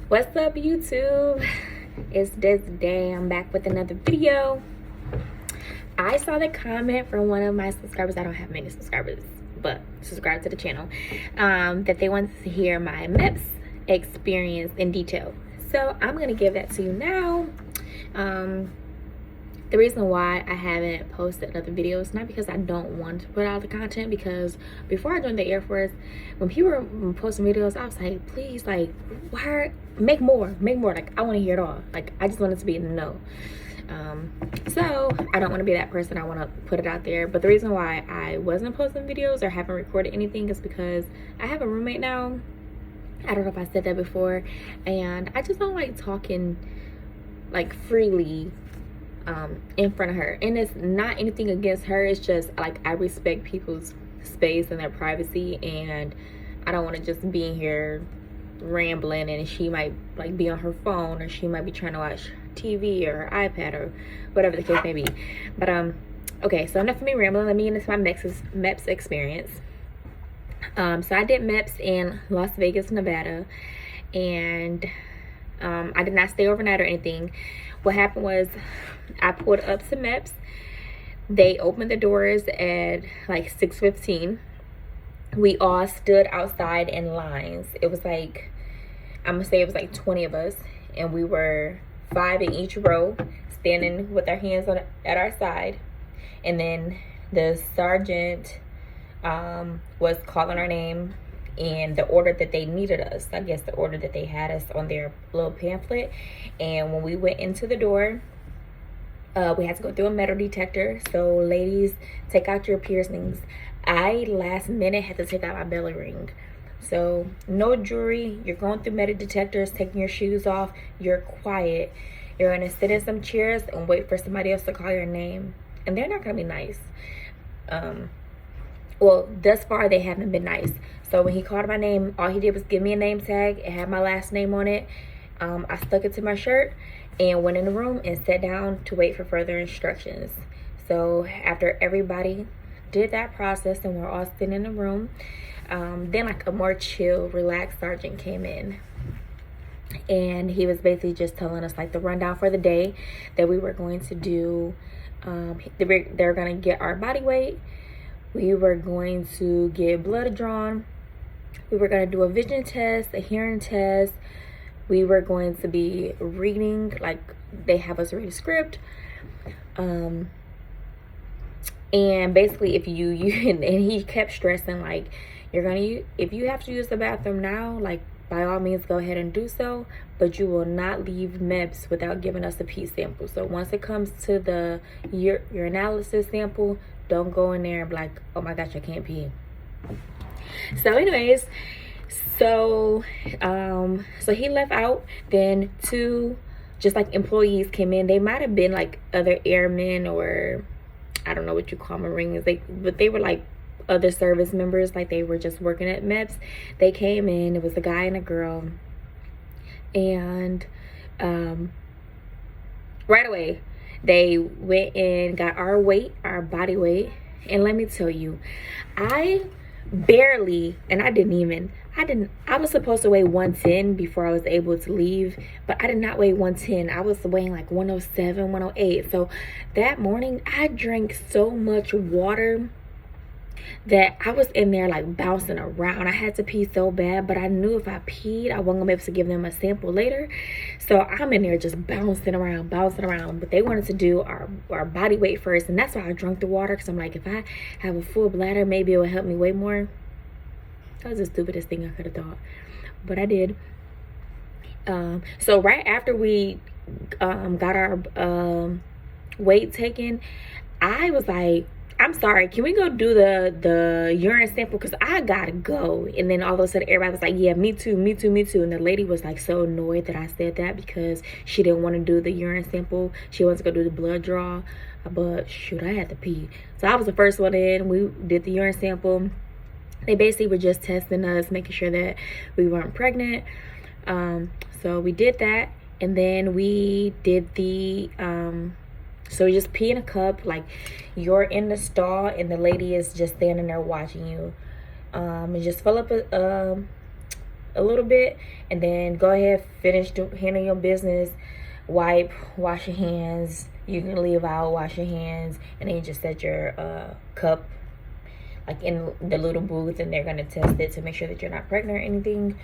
What's up, YouTube? It's this day. I'm back with another video. I saw the comment from one of my subscribers. I don't have many subscribers, but subscribe to the channel, that they wanted to hear my Meps experience in detail. So I'm gonna give that to you now. The reason why I haven't posted another video is not because I don't want to put out the content, because before I joined the Air Force, when people were posting videos, I was like, please, like, why make more, like, I want to hear it all. Like, I just wanted to be in the know. So I don't want to be that person. I want to put it out there. But the reason why I wasn't posting videos or haven't recorded anything is because I have a roommate now. I don't know if I said that before, and I just don't like talking like freely in front of her. And it's not anything against her, it's just like I respect people's space and their privacy, and I don't want to just be in here rambling and she might like be on her phone, or she might be trying to watch TV or iPad or whatever the case may be. But okay, so enough of me rambling. Let me get into my Meps experience. So I did Meps in Las Vegas, Nevada, and I did not stay overnight or anything. What happened was I pulled up to Meps. They opened the doors at like 6:15. We all stood outside in lines. It was like, I'm gonna say it was like 20 of us, and we were 5 in each row, standing with our hands at our side. And then the sergeant was calling our name in the order that they needed us. I guess the order that they had us on their little pamphlet. And when we went into the door, we had to go through a metal detector. So ladies, take out your piercings. I last minute had to take out my belly ring. So no jewelry. You're going through metal detectors, taking your shoes off. You're quiet. You're gonna sit in some chairs and wait for somebody else to call your name, and they're not gonna be nice. Well, thus far they haven't been nice. So when he called my name, all he did was give me a name tag. It had my last name on it. I stuck it to my shirt and went in the room and sat down to wait for further instructions. So after everybody did that process and we're all sitting in the room, then like a more chill, relaxed sergeant came in. And he was basically just telling us like the rundown for the day, that we were going to do, they're going to get our body weight. We were going to get blood drawn. We were going to do a vision test, a hearing test. We were going to be reading, like they have us read a script. And basically if you and he kept stressing like, if you have to use the bathroom now, like by all means go ahead and do so, but you will not leave Meps without giving us a pee sample. So once it comes to the urinalysis sample, don't go in there and be like, oh my gosh, I can't pee. So anyways, so he left out. Then two just like employees came in. They might have been like other airmen, or I don't know what you call Marines, but they were like other service members, like they were just working at Meps. They came in. It was a guy and a girl, and right away they went and got our weight, our body weight. And let me tell you, I was supposed to weigh 110 before I was able to leave, but I did not weigh 110. I was weighing like 107, 108. So that morning I drank so much water that I was in there like bouncing around. I had to pee so bad, but I knew if I peed, I wasn't gonna be able to give them a sample later. So I'm in there just bouncing around. But they wanted to do our body weight first, and that's why I drank the water, because I'm like, if I have a full bladder, maybe it will help me weigh more. That was the stupidest thing I could have thought, but I did. So right after we got our weight taken, I was like, I'm sorry, can we go do the urine sample, because I gotta go. And then all of a sudden everybody was like, yeah, me too. And the lady was like so annoyed that I said that, because she didn't want to do the urine sample. She wants to go do the blood draw, but shoot, I had to pee. So I was the first one in. We did the urine sample. They basically were just testing us, making sure that we weren't pregnant. So we did that, and then we did the so you just pee in a cup, like you're in the stall and the lady is just standing there watching you. And just fill up a little bit, and then go ahead, finish handling your business, wipe, wash your hands. You can leave out, wash your hands, and then you just set your cup like in the little booth, and they're gonna test it to make sure that you're not pregnant or anything.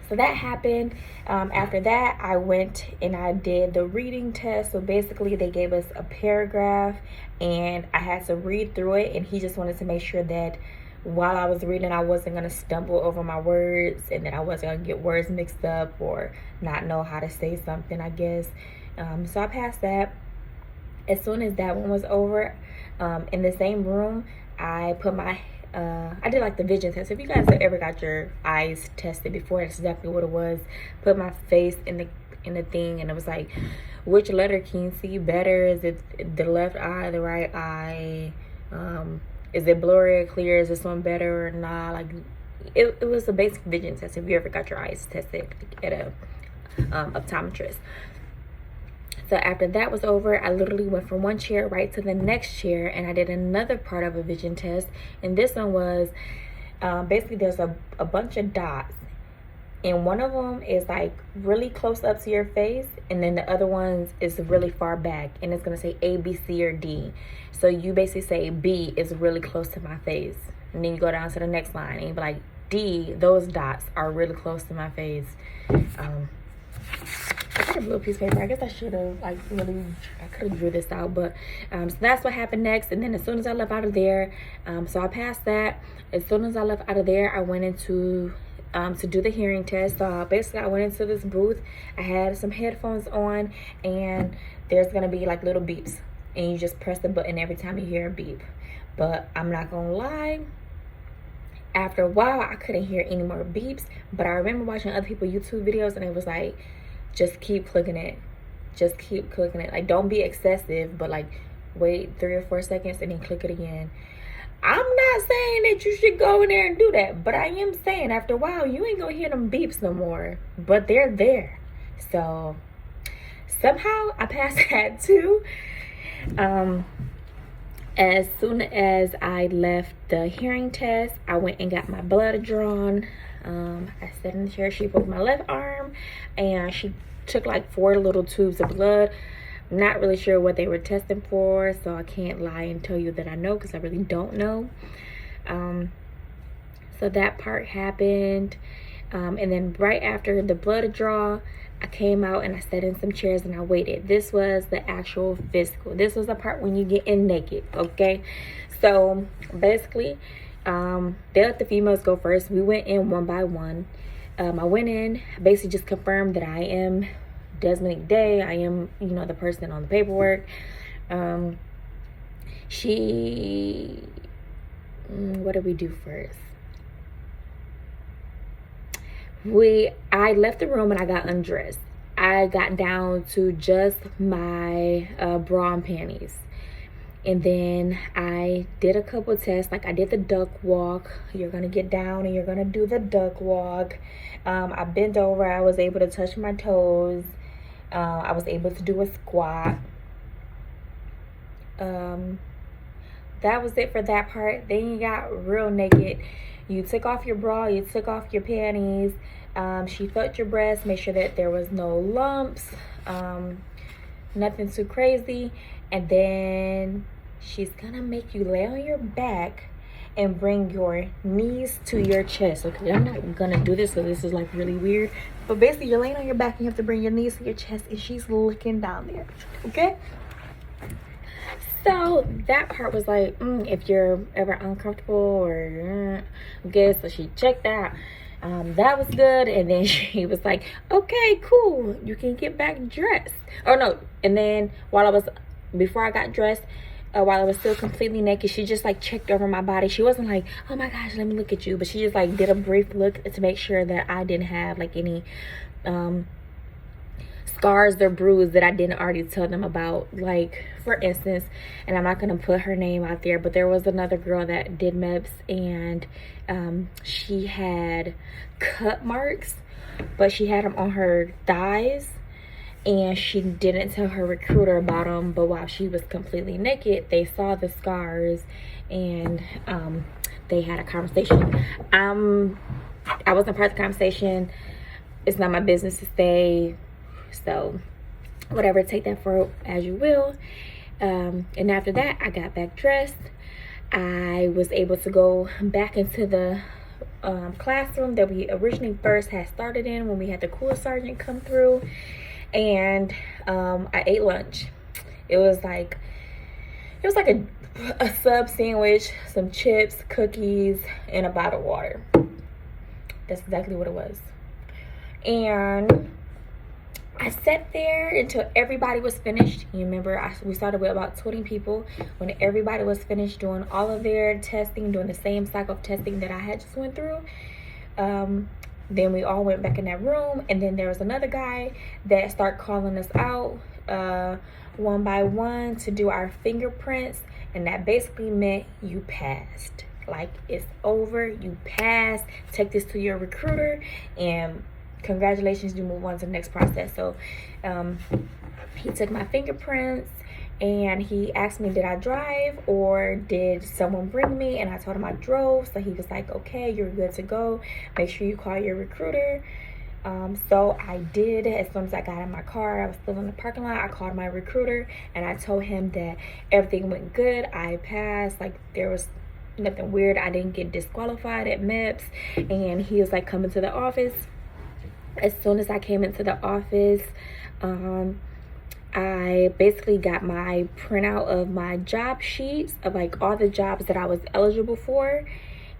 So that happened. After that, I went and I did the reading test. So basically they gave us a paragraph and I had to read through it, and he just wanted to make sure that while I was reading, I wasn't going to stumble over my words and that I wasn't going to get words mixed up or not know how to say something, I guess. So I passed that. As soon as that one was over, in the same room, I put my I did like the vision test. If you guys have ever got your eyes tested before, that's exactly what it was. Put my face in the thing, and it was like, which letter can you see better? Is it the left eye, the right eye? Is it blurry or clear? Is this one better or not? Like, it was a basic vision test. If you ever got your eyes tested at a optometrist. So after that was over, I literally went from one chair right to the next chair, and I did another part of a vision test. And this one was basically there's a bunch of dots, and one of them is like really close up to your face, and then the other ones is really far back, and it's gonna say A, B, C, or D. So you basically say B is really close to my face, and then you go down to the next line and you be like, D, those dots are really close to my face. I got a blue piece of paper. I guess I should have I could have drew this out, but so that's what happened next. And then as soon as I left out of there, so I passed that. As soon as I left out of there, I went into to do the hearing test. So basically I went into this booth. I had some headphones on, and there's gonna be like little beeps, and you just press the button every time you hear a beep. But I'm not gonna lie, after a while I couldn't hear any more beeps. But I remember watching other people YouTube videos, and it was like, just keep clicking it, just keep clicking it. Like, don't be excessive, but like wait 3 or 4 seconds and then click it again. I'm not saying that you should go in there and do that, but I am saying after a while you ain't gonna hear them beeps no more, but they're there. So somehow I passed that too. As soon as I left the hearing test, I went and got my blood drawn. I sat in the chair. She put my left arm, and she took like 4 little tubes of blood. I'm not really sure what they were testing for, so I can't lie and tell you that I know, because I really don't know. So that part happened, and then right after the blood draw, I came out and I sat in some chairs and I waited. This was the actual physical. This was the part when you get in naked, okay? So basically, they let the females go first. We went in one by one. I went in, basically just confirmed that I am Desmond Day. I am, you know, the person on the paperwork. What did we do first? I left the room and I got undressed. I got down to just my bra and panties. And then I did a couple tests. Like, I did the duck walk. You're going to get down and you're going to do the duck walk. I bent over. I was able to touch my toes. I was able to do a squat. That was it for that part. Then you got real naked. You took off your bra. You took off your panties. She felt your breasts. Made sure that there was no lumps. Nothing too crazy. And then she's gonna make you lay on your back and bring your knees to your chest. Okay, I'm not gonna do this, so this is like really weird. But basically, you're laying on your back and you have to bring your knees to your chest, and she's looking down there. Okay? So that part was like, if you're ever uncomfortable or okay, so she checked that. That was good. And then she was like, okay, cool, you can get back dressed. Oh no, and then before I got dressed, while I was still completely naked, she just like checked over my body. She wasn't like, oh my gosh, let me look at you, but she just like did a brief look to make sure that I didn't have like any scars or bruises that I didn't already tell them about. Like, for instance, and I'm not gonna put her name out there, but there was another girl that did Meps, and she had cut marks, but she had them on her thighs, and she didn't tell her recruiter about them. But while she was completely naked, they saw the scars, and they had a conversation. I'm I wasn't part of the conversation. It's not my business to say. So whatever, take that for as you will. And after that, I got back dressed. I was able to go back into the classroom that we originally first had started in when we had the cool sergeant come through. And I ate lunch. It was like a sub sandwich, some chips, cookies, and a bottle of water. That's exactly what it was. And I sat there until everybody was finished. You remember, we started with about 20 people. When everybody was finished doing all of their testing, doing the same cycle of testing that I had just went through, then we all went back in that room. And then there was another guy that started calling us out one by one to do our fingerprints. And that basically meant you passed. Like, it's over, you passed. Take this to your recruiter, and congratulations, you move on to the next process. So he took my fingerprints and he asked me, did I drive or did someone bring me? And I told him I drove. So he was like, okay, you're good to go. Make sure you call your recruiter. So I did. As soon as I got in my car, I was still in the parking lot, I called my recruiter and I told him that everything went good. I passed. Like, there was nothing weird. I didn't get disqualified at MEPS. And he was like, coming to the office. As soon as I came into the office, I basically got my printout of my job sheets of like all the jobs that I was eligible for.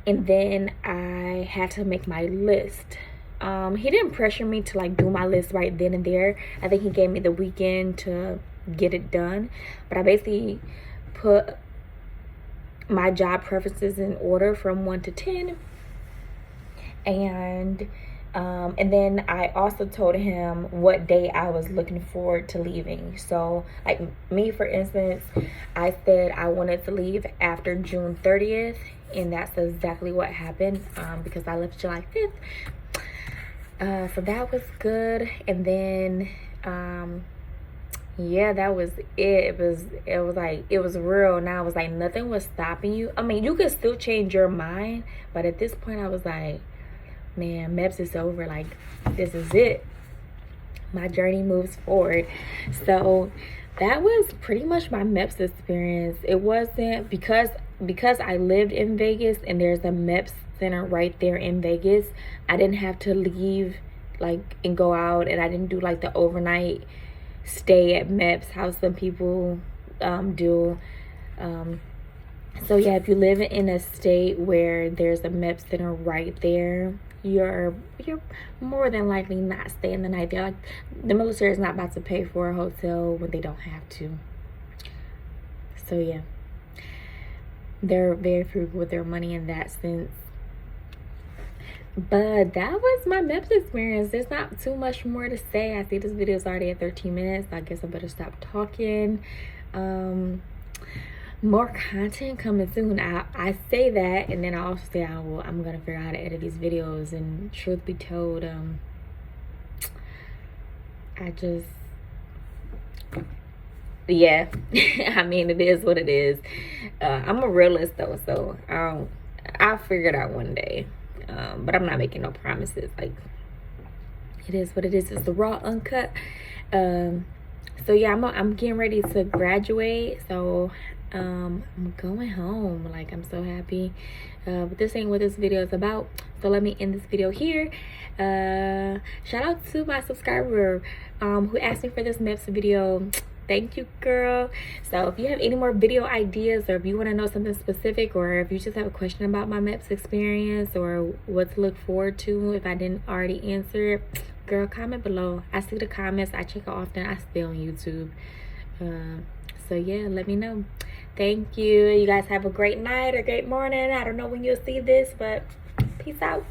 And then I had to make my list. He didn't pressure me to like do my list right then and there. I think he gave me the weekend to get it done. But I basically put my job preferences in order from 1 to 10. And then I also told him what day I was looking forward to leaving. So like me, for instance, I said I wanted to leave after June 30th. And that's exactly what happened, because I left July 5th. So that was good. And then yeah, that was it. It was real. Now I was like, nothing was stopping you. I mean, you could still change your mind, but at this point I was like, man, MEPS is over. Like, this is it. My journey moves forward. So that was pretty much my MEPS experience. It wasn't because I lived in Vegas and there's a MEPS center right there in Vegas. I didn't have to leave like and go out, and I didn't do like the overnight stay at MEPS how some people do. So yeah, if you live in a state where there's a MEPS center right there, you're more than likely not staying the night there. Like, the military is not about to pay for a hotel when they don't have to. So yeah, they're very frugal with their money in that sense. But that was my MEPS experience. There's not too much more to say. I see this video is already at 13 minutes. I guess I better stop talking. More content coming soon. I say that, and then I also say I'm gonna figure out how to edit these videos. And truth be told, yeah. I mean, it is what it is. I'm a realist though, so I'll figure it out one day. But I'm not making no promises. Like, it is what it is. It's the raw, uncut. So yeah, I'm getting ready to graduate. So I'm going home. Like, I'm so happy. But this ain't what this video is about. So let me end this video here. Shout out to my subscriber who asked me for this MEPS video. Thank you, girl. So if you have any more video ideas, or if you want to know something specific, or if you just have a question about my MEPS experience or what to look forward to if I didn't already answer it, girl, comment below. I see the comments. I check it often. I stay on YouTube. So yeah, let me know. Thank you. You guys have a great night or great morning. I don't know when you'll see this, but peace out.